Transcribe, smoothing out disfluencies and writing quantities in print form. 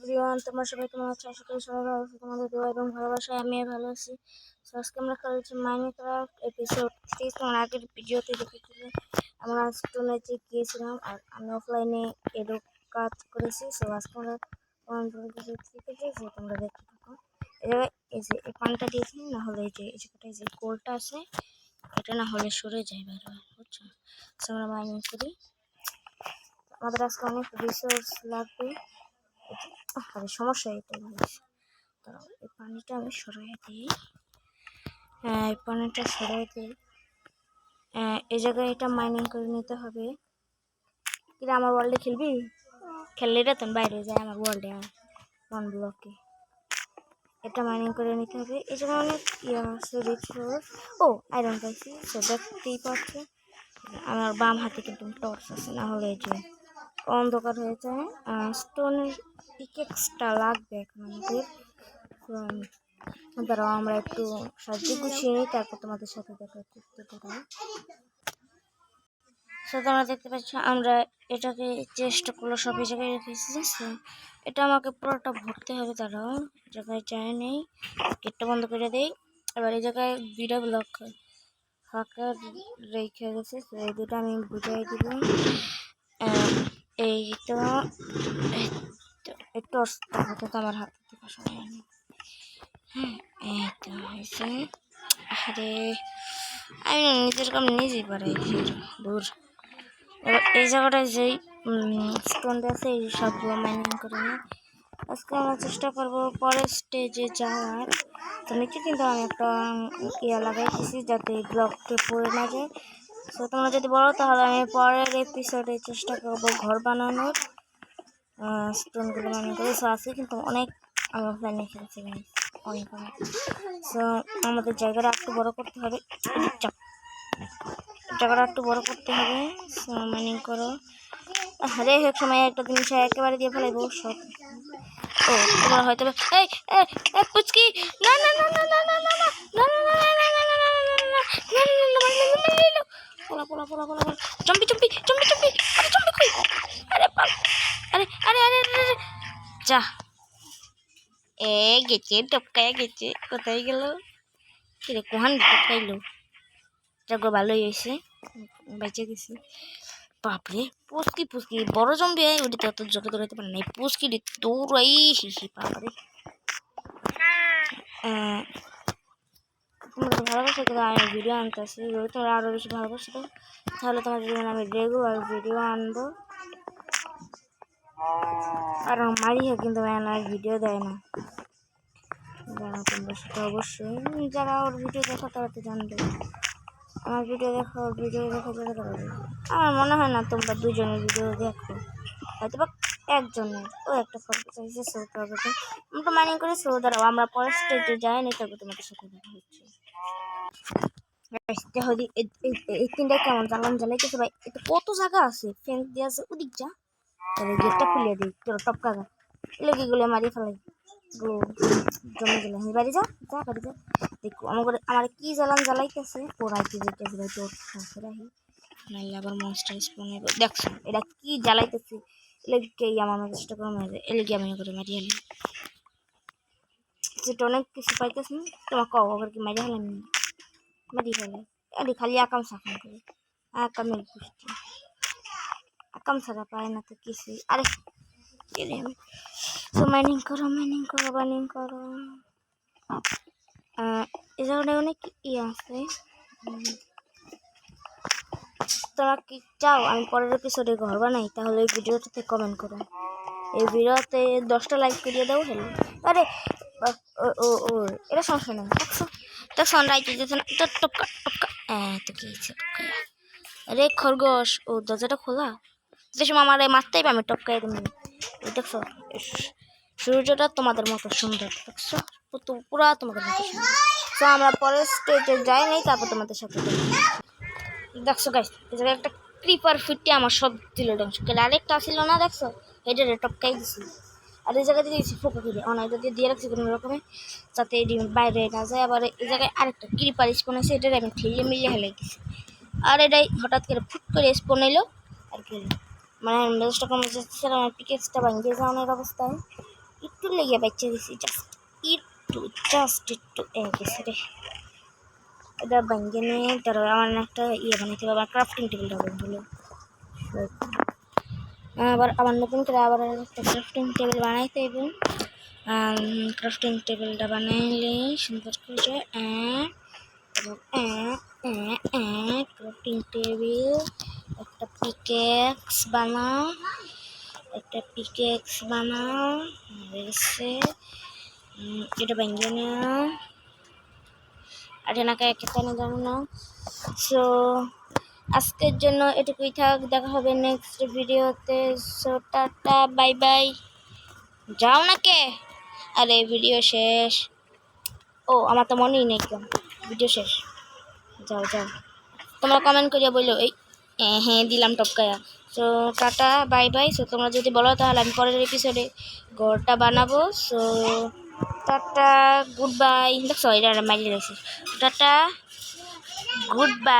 Everyone, তোমরা সবাই কেমন আছো? আশা করি সবাই ভালো আছো। তোমাদের দোয়া এবং ভালোবাসায় আমিও ভালো আছি। আজকে আমরা খেলছি মাইনক্রাফট এপিসোড 3। তোমরা আগের ভিডিওতে দেখেছিলে আমরা স্টোনেজে গিয়েছিলাম আর আমি অফলাইনে এরও কাজ করেছি। সো আজকে আমরা শিখেছি, তোমরা দেখতে থাকো। এই যে এই পানটা দিয়েছি, না হলে এই যে এই যে গোলটা আছে এটা না হলে সরে যায় বারবার, বুঝছো? আমরা মাইনিং করি। আমাদের আজকে অনেক রিসোর্স লাগবে। আরে সমস্যা এটাই হয়েছে, দাঁড়াও এই পানিটা আমি সরাই দিই। এই পানিটা সরাই দিই। এই জায়গায় এটা মাইনিং করে নিতে হবে। কিন্তু আমার ওয়ার্ল্ডে খেলবি, খেললে এটা তখন বাইরে যায় আমার ওয়ার্ল্ডে ওয়ান ব্লকে। এটা মাইনিং করে নিতে হবে। এই জায়গায় অনেক ইয়ে আছে রিসোর্স। ও আয়রন পাইছি, সো দেখতেই পাচ্ছে আমার বাম হাতে কিন্তু টর্চ আছে, না হলে এই যে অন্ধকার হয়ে যায়। স্টোনের পিকেক্সটা লাগবে এখন আমাদের। দাঁড়াও আমরা একটু সাহায্য গুছিয়ে নিই, তারপর তোমাদের সাথে দেখা করতে পারি। তোমরা দেখতে পাচ্ছ আমরা এটাকে চেষ্টা করলো সব জায়গায় রেখেছি। এটা আমাকে পুরোটা ভরতে হবে। দাঁড়াও জায়গায় যায় নেই, গেটটা বন্ধ করে দেই। এবার এই জায়গায় দুইটা ব্লক ফাঁকা রেখে গেছে, এই দুটো আমি বুঝাই দিব। এইটা একটু অস্ত আমার হাত থেকে সবাই। হ্যাঁ এই তো হয়েছে। আরে আমি নিজের কাম নিজেই পারাই দূর। এবার এই জায়গাটায় যেই স্টোনটা আছে এই সবগুলো মাইনিং করে নিই। আজকে আমরা চেষ্টা করবো পরের স্টেজে যাওয়ার। তো নিচে কিন্তু আমি একটা ইয়া লাগাইতেছি যাতে ব্লককে পড়ে না যায়। তো তোমরা যদি বলো তাহলে আমি পরের এপিসোডে চেষ্টা করবো ঘর বানানোর। স্টোনগুলো মাইনিং করে সো আছে কিন্তু অনেক আমি অফলাইনে খেলছি অনেক অনেক। সো আমাদের জায়গাটা একটু বড় করতে হবে, জায়গাটা একটু বড় করতে হবে। সো মাইনিং করো। আরে এক সময় একটা জিনিস একেবারে দিয়ে ফেলাইবো সব। ও তোমার হয়তো এই পুচকি, না না না না না না না না না পোলা পোলা পোলা পোলা চম্পি চম্পি চম্পি চম্পি, আরে চম্পি কই? আরে আরে আরে আরে আরে যা এ গেছে, টপকায় গেছে। কোথায় গেল কিরে? কোহান টপকাইলো? যাগো ভালোই হয়েছে, বেঁচে গেছি। বাপরে পুচকি পুচকি বড় জম্বি হয় ওটি তো অত জোরে দৌড়াইতে পারে না। পুচকি দৌড়াই শিশি বাপরে। তোমাদের ভালোবাসা কিন্তু আমি ভিডিও আনতেছি, যদি তোমরা আরও বেশি ভালোবাসো তাহলে তোমার জন্য আমি রেগুলার ভিডিও আনবো। আর মারিয়া কিন্তু আমার ভিডিও দেয় না, জানো তোমরা সেটা অবশ্যই। যারা ওর ভিডিও দেখো তারা তো জানবে। আমার ভিডিও দেখো, ওর ভিডিও দেখো যারা তারা। আমার মনে হয় না তোমরা দুজনের ভিডিও দেখো, হয়তো বা একজনের। ও একটা ফটো চাইছে, সো করবে তো আমরা মাইনিং করে। সো দাঁড়াও আমরা পরের স্টেজে যাই নি, তারপর তোমাদের সাথে দেখা হচ্ছে। এই তিনটা কেমন জ্বালান জ্বালাইতেছে ভাই। এটা কত জায়গা আছে, ফেন্স দিয়ে আছে ওদিক যা। তাহলে গেটটা খুলে দিই, তোর টপকা গা লেগেগুলো মারিয়ে ফেলাই গো। জমে গেলে বাড়ি যা যা বাড়ি যা। দেখো আমার কি জ্বালান জ্বালাইতেছে পোড়াইতে যেতেছে ভাই। তোর রাহি নাইলে আবার মনস্টার স্পন হবে। দেখছো এটা কি জ্বালাইতেছে? এলেকেই আমার চেষ্টা করে মারে, এলেকে আমি করে মারিয়ে এলি। সেটা অনেক কিছু পাইতেছে না তোমার কও আবার কি মারিয়ে হলাম মারিয়ে ফেলে। আরে খালি আকাম সাকাম করে আকামের পুষ্টি, আকাম ছাড়া পায় না তো কিছু। আরে তো মাইনিং করো মাইনিং করো মাইনিং করো। এই জায়গাটায় অনেক ইয়ে আছে। তোমরা কি চাও আমি পরের এপিসোডে ঘর বানাই? তাহলে এই ভিডিওটাতে কমেন্ট করো। এই ভিডিওতে 10টা লাইক করিয়ে দাও। হ্যালো আরে ও ও এটা সমস্যা নেই। দেখছো রাইতে যেতে না তো টপকা টপকা। তো কি হয়েছে? আরে খরগোশ, ও দরজাটা খোলা। যে সময় আমার মারতেই আমি টপকাই দেবো। দেখছো সূর্যটা তোমাদের মতো সুন্দর, দেখছো পুরা তোমাদের মতো সুন্দর। তো আমরা পরের স্টেজে যাই নাই, তারপর তোমাদের সাথে দেখছো গাইস এই জায়গায় একটা ক্রিপার ফিটে আমার সব দিল ডান্স কেলে। আরেকটা ছিল না দেখছো, এটা টপকাই দিছি। আর এই জায়গায় দিয়েছি ফোকা করে অনেক দিয়ে রাখছি কোনো রকমে যাতে এটি বাইরে না যায়। আবার এই জায়গায় আরেকটা ক্রিপার স্পন আছে, এটার আমি ঠেলে মিলিয়ে হেলাই দিছি। আর এটাই হঠাৎ করে ফুট করে স্পন এলো আর কি, মানে মেজাজটা কমে যাচ্ছে। আমার পিকেক্সটা ভাঙিয়ে যাওয়ানোর অবস্থায়। একটু লেগে বাচ্চা দিছি, জাস্ট একটু গেছে রে। এটা ভেঙে নিয়ে তারপর আমার একটা বানাইতে হবে, আবার ক্রাফটিং টেবিলটা বললো। আবার আবার নতুন করে আবার একটা ক্রাফটিং টেবিল বানাইতে হবে। ক্রাফটিং টেবিলটা বানাইলে সুন্দর করে ক্রাফটিং টেবিল, একটা পিকেক্স বানাও হয়েছে। এটা ভেঙে নেওয়া আর এনাকে কেন জানো না। সো আজকের জন্য এটুকুই থাক, দেখা হবে নেক্সট ভিডিওতে। So tata, bye by. যাও না কে, আরে ভিডিও শেষ। ও আমার তো মনেই নেই কেন ভিডিও শেষ। যাও তোমরা কমেন্ট করিয়া বললো এই হ্যাঁ দিলাম টপকায়া। So tata, bye bye. So তোমরা যদি বলো তাহলে আমি পরের এপিসোডে ঘরটা বানাবো। So tata, goodbye. দেখছো এটা মাইরে গেছি। Tata, good bye.